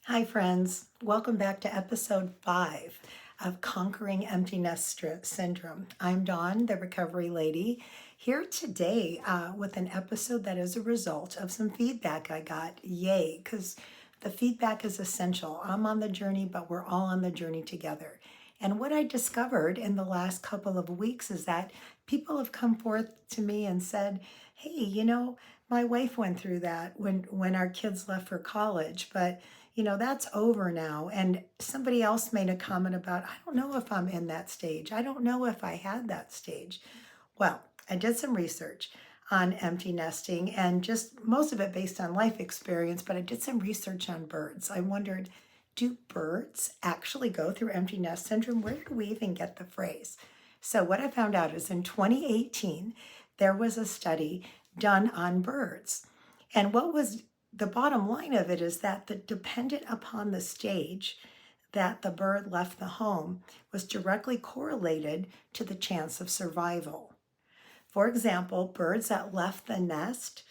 Hi, friends. Welcome back to episode 5 of Conquering Empty Nest Syndrome. I'm Dawn, the recovery lady, here today with an episode that is a result of some feedback I got. Yay, because the feedback is essential. I'm on the journey, but we're all on the journey together. And what I discovered in the last couple of weeks is that people have come forth to me and said, hey, my wife went through that when our kids left for college, but that's over now. And somebody else made a comment about, I don't know if I'm in that stage. I don't know if I had that stage. Well, I did some research on empty nesting and just most of it based on life experience, but I did some research on birds. I wondered, do birds actually go through empty nest syndrome? Where did we even get the phrase? So, what I found out is in 2018, there was a study done on birds. And what was the bottom line of it is that dependent upon the stage that the bird left the home was directly correlated to the chance of survival. For example, birds that left the nest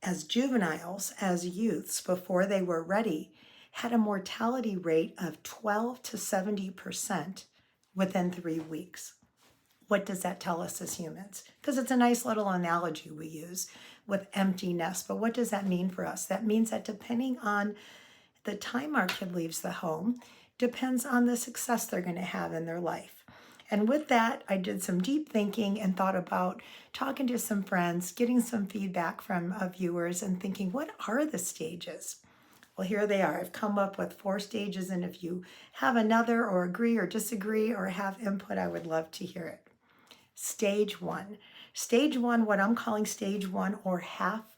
as juveniles, as youths, before they were ready, had a mortality rate of 12 to 70% within 3 weeks. What does that tell us as humans? Because it's a nice little analogy we use with empty nest. But what does that mean for us? That means that depending on the time our kid leaves the home, depends on the success they're going to have in their life. And with that, I did some deep thinking and thought about talking to some friends, getting some feedback from viewers, and thinking, what are the stages? Well, here they are. I've come up with 4 stages, and if you have another or agree or disagree or have input, I would love to hear it. Stage 1. Stage 1, what I'm calling stage 1 or half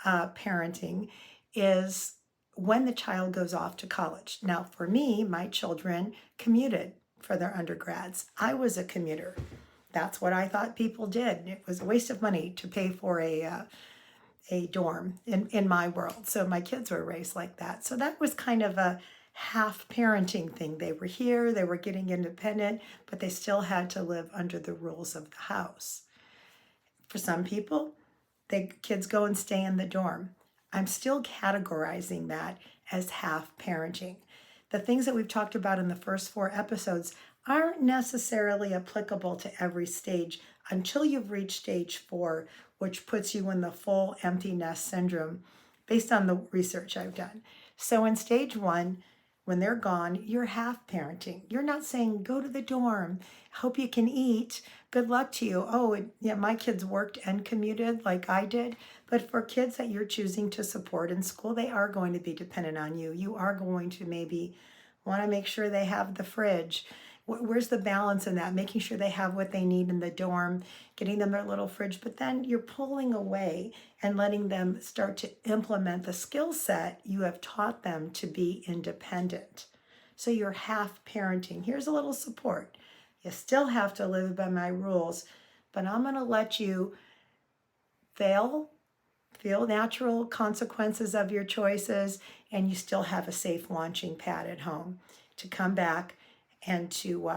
parenting, is when the child goes off to college. Now, for me, my children commuted for their undergrads. I was a commuter. That's what I thought people did. It was a waste of money to pay for a dorm in my world. So my kids were raised like that. So that was kind of a half parenting thing. They were here, they were getting independent, but they still had to live under the rules of the house. For some people, the kids go and stay in the dorm. I'm still categorizing that as half parenting. The things that we've talked about in the first 4 episodes aren't necessarily applicable to every stage until you've reached stage 4, which puts you in the full empty nest syndrome based on the research I've done. So in stage 1, when they're gone, you're half parenting. You're not saying, go to the dorm, hope you can eat, good luck to you. Oh, yeah, my kids worked and commuted like I did. But for kids that you're choosing to support in school, they are going to be dependent on you. You are going to maybe want to make sure they have the fridge. Where's the balance in that? Making sure they have what they need in the dorm, getting them their little fridge, but then you're pulling away and letting them start to implement the skill set you have taught them to be independent. So you're half parenting. Here's a little support. You still have to live by my rules, but I'm going to let you fail, feel natural consequences of your choices, and you still have a safe launching pad at home to come back and to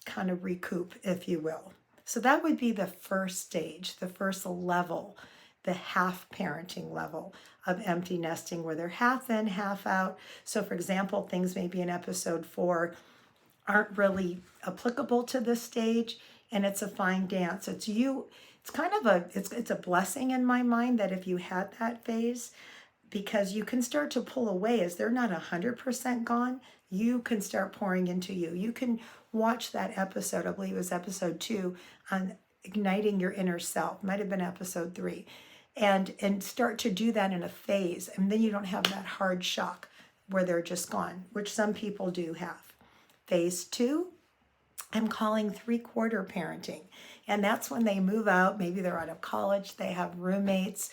kind of recoup, if you will. So that would be the first stage, the first level, the half parenting level of empty nesting, where they're half in, half out. So for example, things maybe in episode 4 aren't really applicable to this stage, and it's a fine dance. It's kind of it's a blessing in my mind that if you had that phase, because you can start to pull away as they're not 100% gone. You can start pouring into you. You can watch that episode, I believe it was episode 2, on igniting your inner self. Might have been episode 3. And start to do that in a phase. And then you don't have that hard shock where they're just gone, which some people do have. Phase 2, I'm calling 3/4 parenting. And that's when they move out. Maybe they're out of college, they have roommates,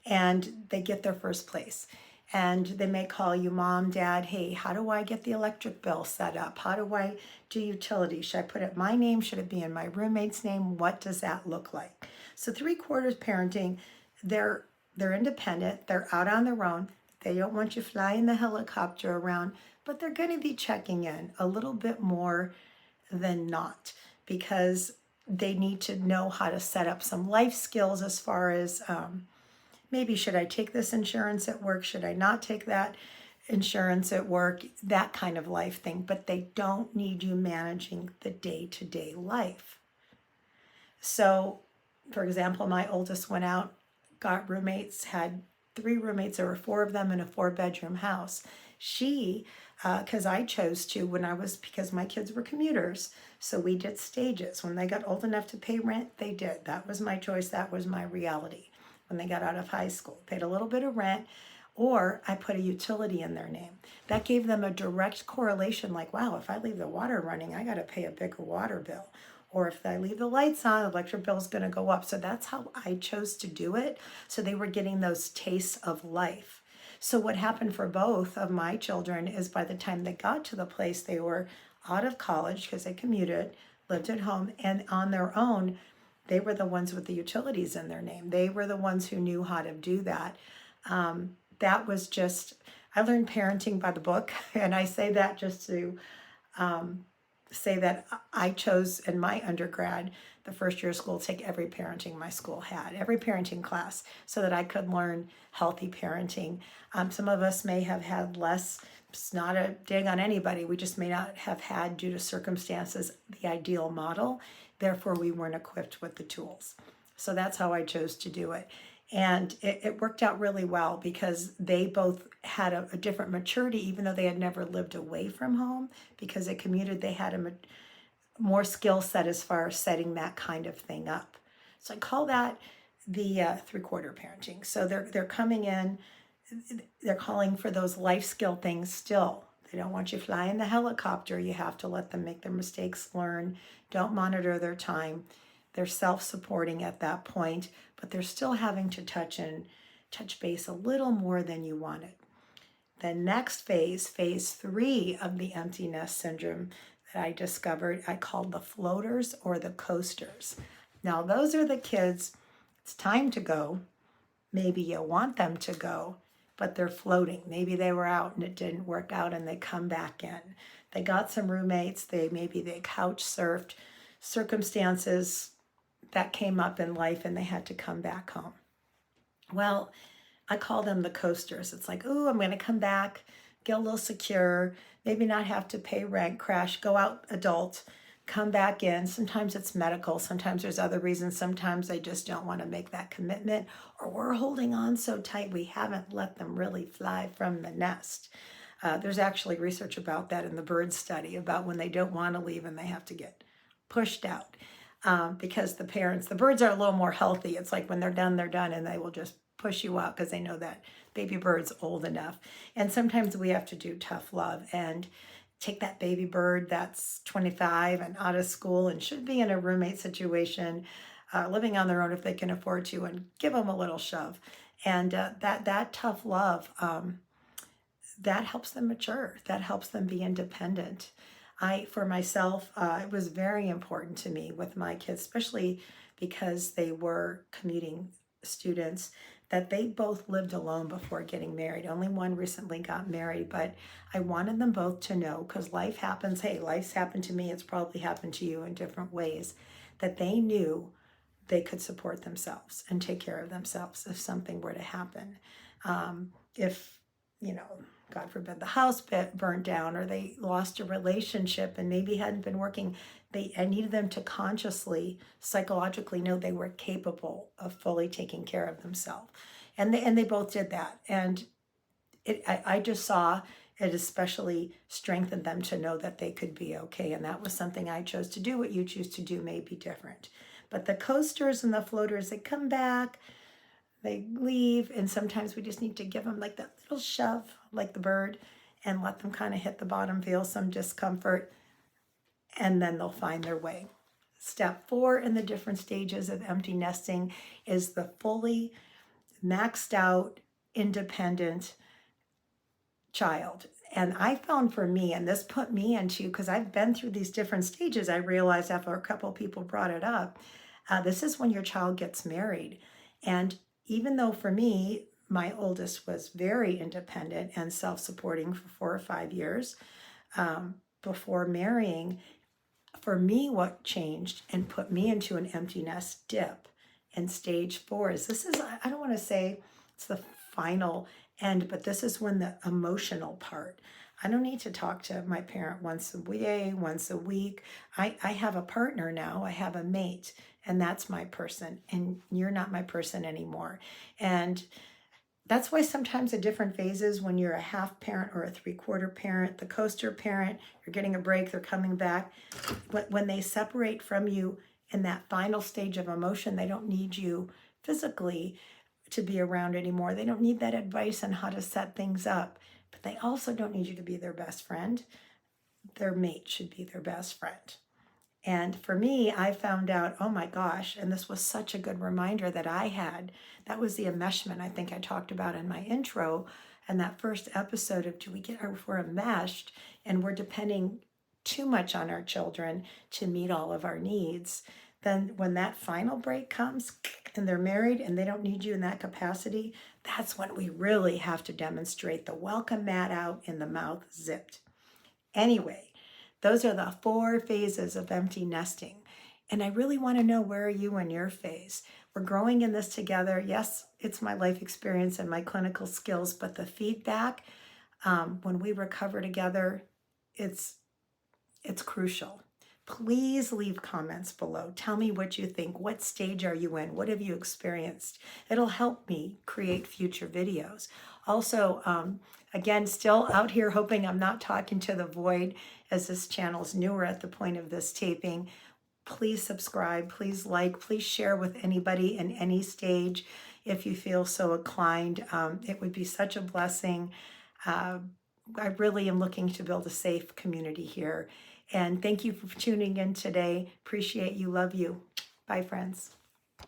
and they get their first place. And they may call you, mom, dad, hey, how do I get the electric bill set up? How do I do utilities? Should I put it in my name? Should it be in my roommate's name? What does that look like? So 3/4 parenting, they're independent, they're out on their own. They don't want you flying the helicopter around, but they're going to be checking in a little bit more than not, because they need to know how to set up some life skills as far as maybe should I take this insurance at work? Should I not take that? insurance at work, that kind of life thing, but they don't need you managing the day-to-day life. So, for example, my oldest went out, got roommates, had 3 roommates. There were 4 of them in a 4-bedroom house. She, because I chose to because my kids were commuters, so we did stages. When they got old enough to pay rent, they did. That was my choice. That was my reality. When they got out of high school, paid a little bit of rent, or I put a utility in their name. That gave them a direct correlation, like, wow, if I leave the water running, I got to pay a bigger water bill. Or if I leave the lights on, the electric bill is going to go up. So that's how I chose to do it. So they were getting those tastes of life. So what happened for both of my children is by the time they got to the place, they were out of college because they commuted, lived at home, and on their own, they were the ones with the utilities in their name. They were the ones who knew how to do that. That was just, I learned parenting by the book. And I say that just to say that I chose in my undergrad, the first year of school, to take every parenting my school had, every parenting class, so that I could learn healthy parenting. Some of us may have had less. It's not a dig on anybody. We just may not have had, due to circumstances, the ideal model. Therefore, we weren't equipped with the tools. So that's how I chose to do it. And it worked out really well because they both had a different maturity, even though they had never lived away from home. Because they commuted, they had a more skill set as far as setting that kind of thing up. So I call that the 3/4 parenting. So they're coming in, they're calling for those life skill things still. They don't want you flying the helicopter. You have to let them make their mistakes, learn. Don't monitor their time. They're self-supporting at that point, but they're still having to touch base a little more than you wanted. The next phase 3 of the empty nest syndrome that I discovered, I called the floaters or the coasters. Now, those are the kids, it's time to go. Maybe you want them to go, but they're floating. Maybe they were out and it didn't work out and they come back in. They got some roommates, maybe they couch surfed, circumstances that came up in life and they had to come back home. Well, I call them the coasters. It's like, oh, I'm going to come back, get a little secure, maybe not have to pay rent, crash, go out adult, come back in. Sometimes it's medical. Sometimes there's other reasons. Sometimes they just don't want to make that commitment, or we're holding on so tight we haven't let them really fly from the nest. There's actually research about that in the bird study, about when they don't want to leave and they have to get pushed out. Because the birds are a little more healthy. It's like when they're done, and they will just push you out because they know that baby bird's old enough. And sometimes we have to do tough love and take that baby bird that's 25 and out of school and should be in a roommate situation, living on their own if they can afford to, and give them a little shove. And that tough love, that helps them mature. That helps them be independent. For myself, it was very important to me with my kids, especially because they were commuting students, that they both lived alone before getting married. Only one recently got married, but I wanted them both to know, because life happens. Hey, life's happened to me. It's probably happened to you in different ways, that they knew they could support themselves and take care of themselves if something were to happen. If, God forbid, the house burnt down or they lost a relationship and maybe hadn't been working, I needed them to consciously, psychologically know they were capable of fully taking care of themselves. And they both did that. And I just saw it especially strengthened them to know that they could be okay. And that was something I chose to do. What you choose to do may be different. But the coasters and the floaters, they come back, they leave, and sometimes we just need to give them like that little shove, like the bird, and let them kind of hit the bottom, feel some discomfort, and then they'll find their way. Step 4 in the different stages of empty nesting is the fully maxed out, independent child. And I found for me, and this put me into, because I've been through these different stages, I realized after a couple of people brought it up, this is when your child gets married. And even though for me, my oldest was very independent and self-supporting for 4 or 5 years before marrying, for me, what changed and put me into an empty nest dip in stage 4 is I don't want to say it's the final But this is when the emotional part. I don't need to talk to my parent once a week, I have a partner now, I have a mate, and that's my person, and you're not my person anymore. And that's why sometimes the different phases, when you're a half parent or a three-quarter parent, the coaster parent, you're getting a break, they're coming back. When they separate from you in that final stage of emotion, they don't need you physically to be around anymore. They don't need that advice on how to set things up, but they also don't need you to be their best friend. Their mate should be their best friend. And for me, I found out, oh my gosh, and this was such a good reminder that I had. That was the enmeshment I think I talked about in my intro and that first episode of do we get if we're enmeshed and we're depending too much on our children to meet all of our needs. Then when that final break comes and they're married and they don't need you in that capacity, that's when we really have to demonstrate the welcome mat out in the mouth zipped. Anyway, those are the 4 phases of empty nesting. And I really want to know, where are you in your phase? We're growing in this together. Yes, it's my life experience and my clinical skills, but the feedback when we recover together, it's crucial. Please leave comments below. Tell me what you think. What stage are you in? What have you experienced? It'll help me create future videos. Also, again, still out here hoping I'm not talking to the void, as this channel's newer at the point of this taping. Please subscribe, please like, please share with anybody in any stage if you feel so inclined. It would be such a blessing. I really am looking to build a safe community here. And thank you for tuning in today. Appreciate you. Love you. Bye, friends.